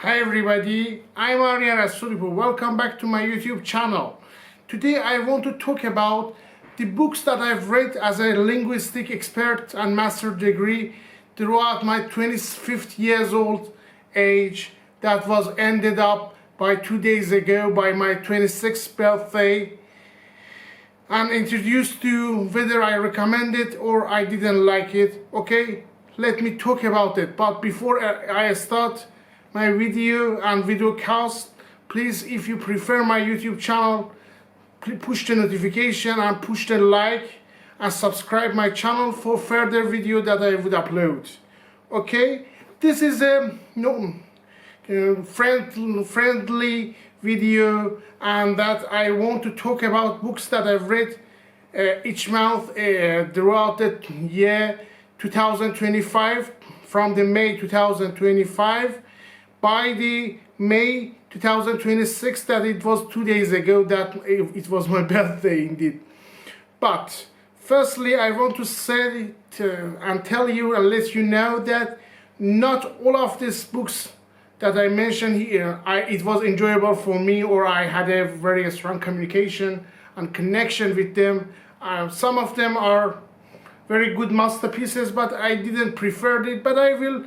Hi everybody, I'm Aryan Rasoulipour. Welcome back to my YouTube channel. Today I want to talk about the books that I've read as a linguistic expert and master degree throughout my 25th years old age that was ended up by 2 days ago by my 26th birthday, and introduced to whether I recommend it or I didn't like it. Okay, let me talk about it. But before I start my video and video cast, please, if you prefer my YouTube channel, push the notification and push the like and subscribe my channel for further video that I would upload. Okay, this is a friendly video, and that I want to talk about books that I've read each month throughout the year 2025, from the May 2025 by the May 2026, that it was 2 days ago that it was my birthday indeed. But firstly, I want to say and tell you and let you know that not all of these books that I mentioned here, it was enjoyable for me, or I had a very strong communication and connection with them. Some of them are very good masterpieces, but I didn't prefer it. But I will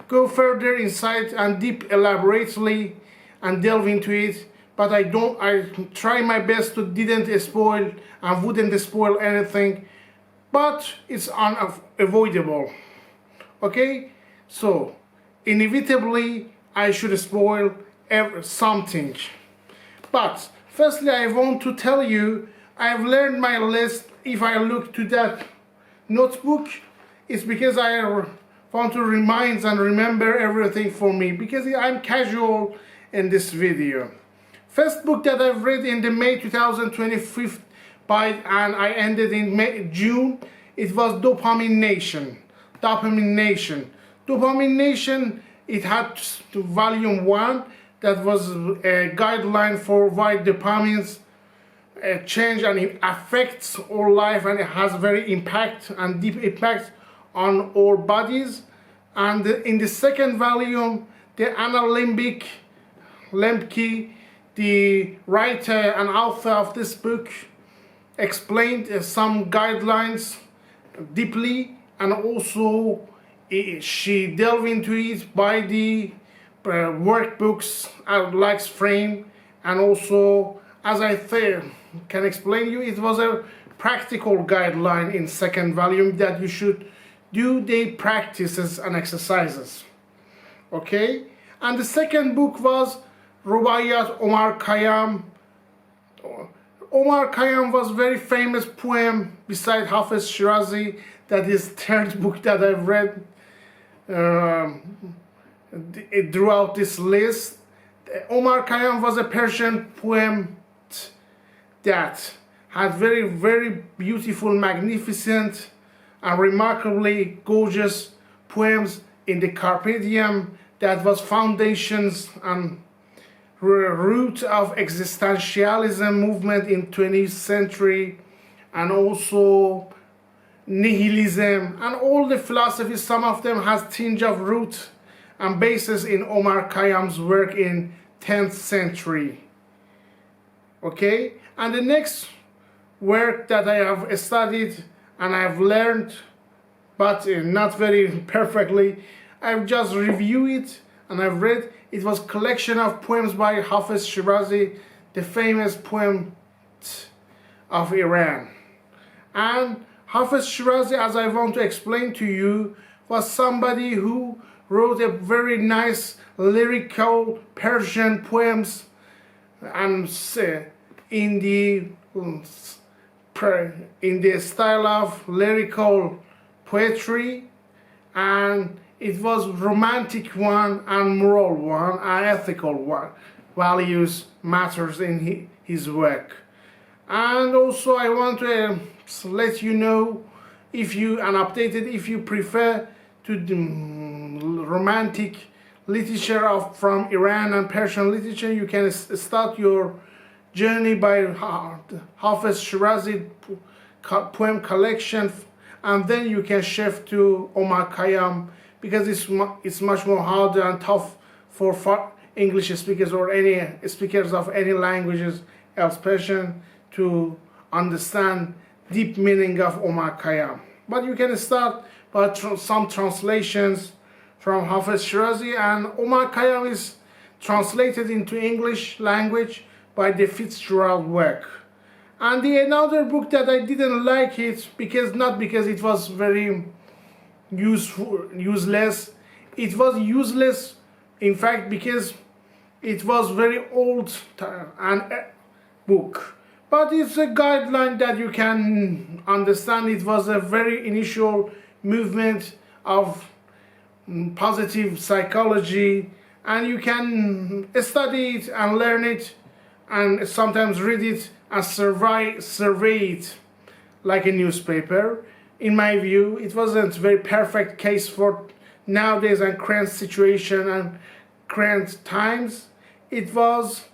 go further inside and deep elaborately and delve into it. But I try my best to didn't spoil and wouldn't spoil anything. But it's unavoidable. Okay, so inevitably I should spoil something. But firstly, I want to tell you I've learned my list. If I look to that notebook, it's because I want to remind and remember everything for me, because I'm casual in this video. First book that I've read in the May 2025 and I ended in June, it was Dopamine Nation. It had volume 1, that was a guideline for why dopamines change and it affects our life, and it has very impact and deep impact on our bodies. And in the second volume, the Anna Lembke, the writer and author of this book, explained some guidelines deeply, and also she delved into it by the workbooks like frame, and also, as I can explain you, it was a practical guideline in second volume that you should do the practices and exercises. Okay, and the second book was Rubaiyat Omar Khayyam. Omar Khayyam was very famous poem beside Hafiz Shirazi. That is third book that I've read throughout this list. Omar Khayyam was a Persian poem that had very, very beautiful, magnificent and remarkably gorgeous poems in the Carpe Diem, that was foundations and root of existentialism movement in 20th century, and also nihilism and all the philosophies. Some of them has tinge of root and basis in Omar Khayyam's work in 10th century. Okay, and the next work that I have studied and I've learned, but not very perfectly, I've just reviewed it and I've read. It was collection of poems by Hafiz Shirazi, the famous poet of Iran. And Hafiz Shirazi, as I want to explain to you, was somebody who wrote a very nice lyrical Persian poems, and in the style of lyrical poetry, and it was romantic one and moral one and ethical one. Values matters in his work. And also I want to let you know, if you prefer to romantic literature from Iran and Persian literature, you can start your journey by Hafiz Shirazi poem collection, and then you can shift to Omar Khayyam, because it's much more harder and tough for English speakers or any speakers of any languages else person to understand deep meaning of Omar Khayyam. But you can start by some translations from Hafiz Shirazi, and Omar Khayyam is translated into English language by the Fitzgerald work. And another book that I didn't like it not because it was very useless. It was useless, in fact, because it was very old and book. But it's a guideline that you can understand. It was a very initial movement of positive psychology, and you can study it and learn it and sometimes read it and survey it like a newspaper. In my view, it wasn't a very perfect case for nowadays and current situation and current times. It was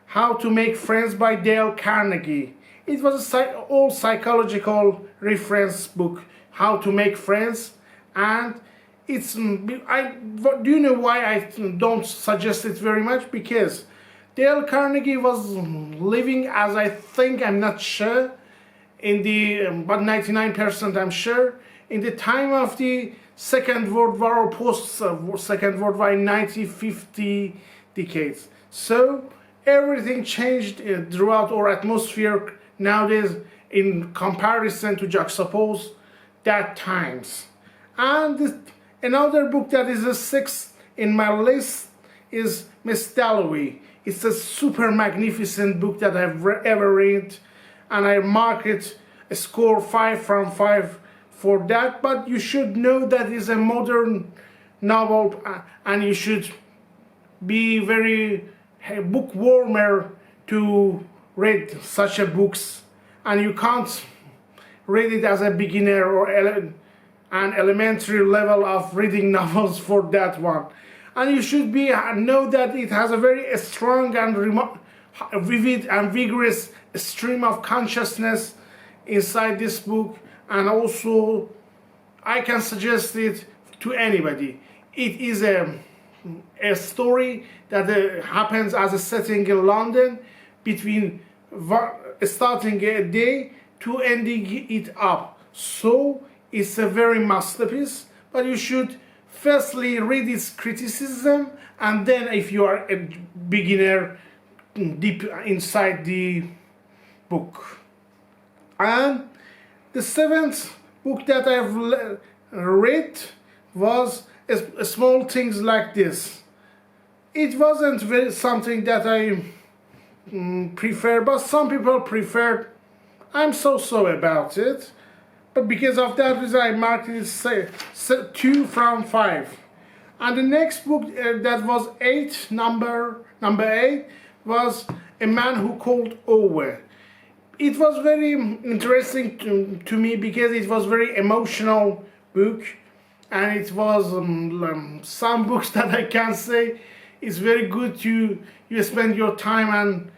How to Make Friends by Dale Carnegie. It was an old psychological reference book, How to Make Friends, and do you know why I don't suggest it very much? Because Dale Carnegie was living, as I think, I'm not sure, in the, but 99% I'm sure, in the time of the Second World War or post-Second World War in 1950 decades. So everything changed throughout our atmosphere nowadays in comparison to juxtapose that times. And another book that is the sixth in my list is Miss Dalloway. It's a super magnificent book that I've ever read, and I mark it a score 5 from 5 for that. But you should know that it's a modern novel, and you should be very bookwormer to read such a books, and you can't read it as a beginner or an elementary level of reading novels for that one. And you should know that it has a very strong and vivid and vigorous stream of consciousness inside this book, and also I can suggest it to anybody. It is a story that happens as a setting in London, between starting a day to ending it up. So it's a very masterpiece, but you should firstly read its criticism, and then if you are a beginner, deep inside the book. And the seventh book that I've read was Small Things Like This. It wasn't something that I prefer, but some people preferred. I'm so about it. But because of that reason, I marked it 2 from 5. And the next book that was number 8 was A Man Who Called Over. It was very interesting to me because it was very emotional book, and it was some books that I can say it's very good to you spend your time and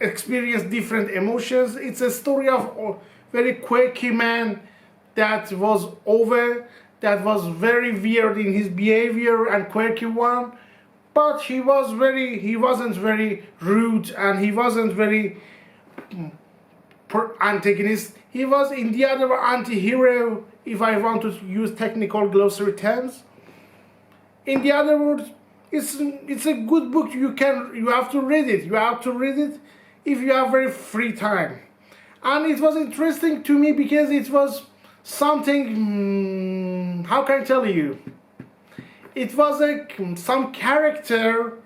experience different emotions. It's a story of very quirky man that was very weird in his behavior and quirky one, but he wasn't very rude, and he wasn't very antagonist. He was in the other anti-hero, if I want to use technical glossary terms. In the other words, it's a good book. You have to read it. You have to read it if you have very free time. And it was interesting to me because it was something, how can I tell you? It was some character,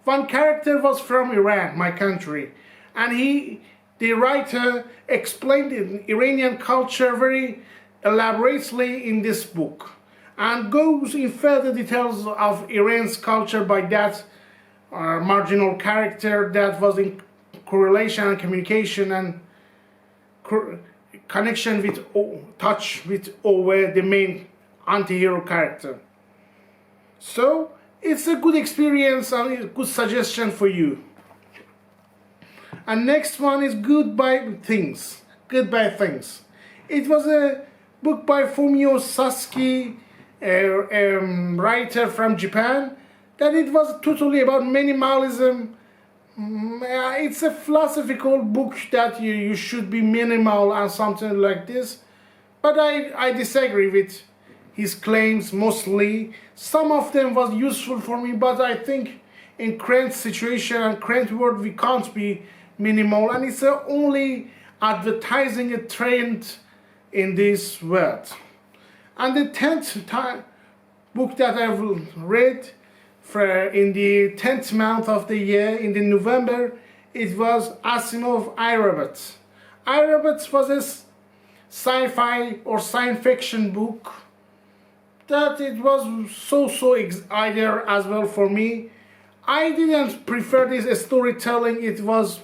one character was from Iran, my country, and the writer explained the Iranian culture very elaborately in this book, and goes in further details of Iran's culture by that marginal character that was in correlation and communication and connection with touch with Owe, the main anti-hero character. So it's a good experience and a good suggestion for you. And next one is Goodbye Things. It was a book by Fumio Sasaki, a writer from Japan, that it was totally about minimalism. It's a philosophical book that you should be minimal and something like this. But I disagree with his claims mostly. Some of them was useful for me, but I think in current situation and current world we can't be minimal, and it's only advertising a trend in this world. And the 10th book that I've read in the 10th month of the year, in the November, it was Asimov I, Robot. I, Robot was a sci-fi or science fiction book that it was so either as well for me. I didn't prefer this storytelling. It was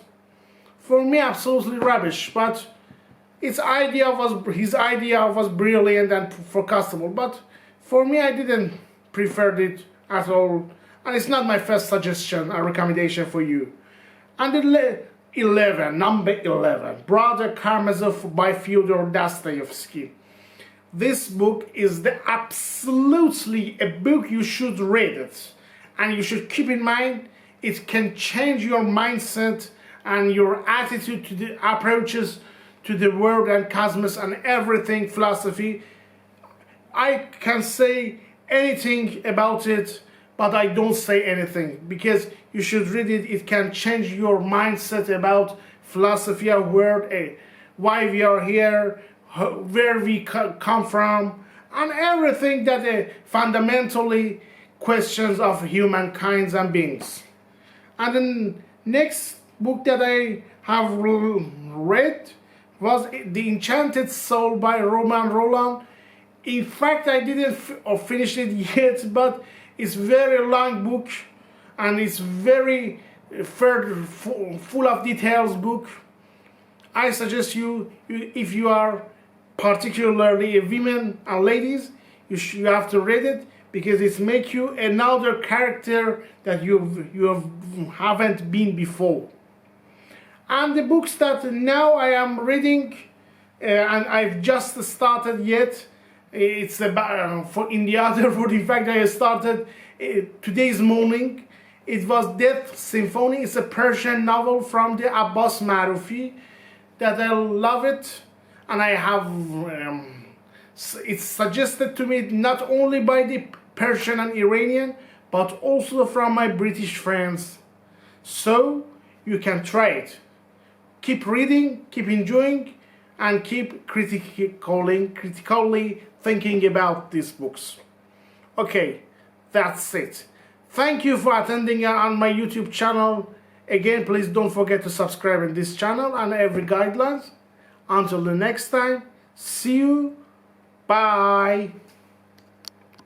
for me absolutely rubbish, but his idea was brilliant and forecastable, but for me I didn't prefer it at all, and it's not my first suggestion or recommendation for you. And the number 11, Brother Karamazov by Fyodor Dostoevsky. This book is absolutely a book you should read it, and you should keep in mind it can change your mindset and your attitude to the approaches to the world and cosmos and everything philosophy. I can say anything about it, but I don't say anything because you should read it. It can change your mindset about philosophy of world, why we are here, where we come from, and everything that fundamentally questions of humankind and beings. And the next book that I have read was The Enchanted Soul by Roman Roland. In fact, I didn't finish it yet, but it's very long book and it's very full of details book. I suggest you, if you are particularly women and ladies, you have to read it because it makes you another character that you haven't been before. And the books that now I am reading, and I've just started yet, it's about in the other word. In fact, I started today's morning. It was Death Symphony. It's a Persian novel from the Abbas Marufi that I love it, and I have it's suggested to me not only by the Persian and Iranian, but also from my British friends. So you can try it. Keep reading, keep enjoying, and keep critically thinking about these books. Okay, that's it. Thank you for attending on my YouTube channel. Again, please don't forget to subscribe in this channel and every guidelines. Until the next time, see you. Bye.